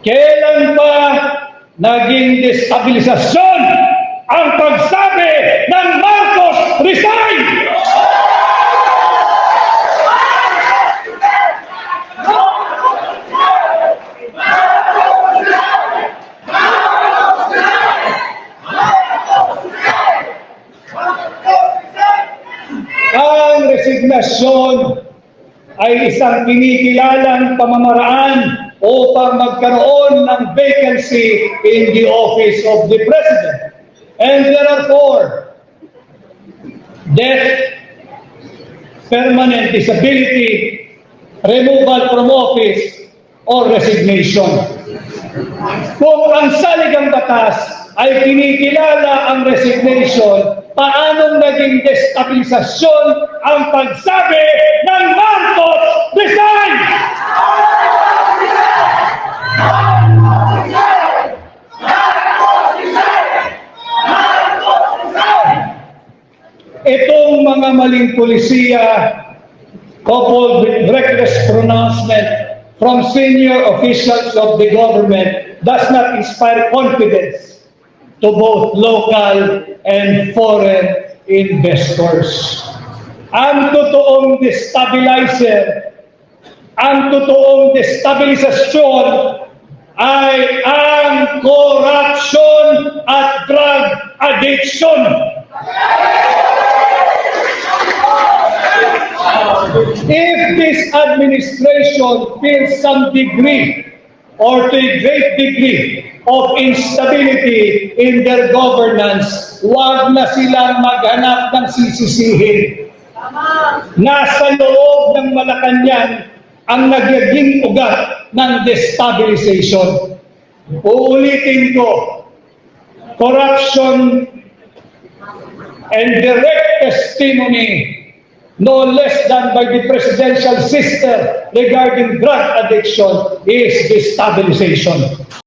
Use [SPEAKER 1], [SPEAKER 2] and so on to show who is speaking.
[SPEAKER 1] Kailan pa naging destabilisasyon ang pagsabi ng Marcos resign? Ang resignasyon ay isang kinikilalang pamamaraan upang magkaroon ng vacancy in the office of the President. And therefore, death, permanent disability, removal from office, or resignation. Kung ang saligang batas ay kinikilala ang resignation, paanong naging destabilisasyon ang pagsabi ng Marcos resign? Itong mga maling pulisiya, coupled with reckless pronouncement from senior officials of the government, does not inspire confidence to both local and foreign investors. Ang totoong destabilizer, ang totoong destabilisasyon ay ang corruption at drug addiction. If this administration feels some degree or to a great degree of instability in their governance, huwag na silang maghanap ng sisisihin. Nasa loob ng Malacanang ang nagiging ugat ng destabilization. Uulitin ko, corruption and direct testimony no less than by the presidential sister regarding drug addiction is destabilization.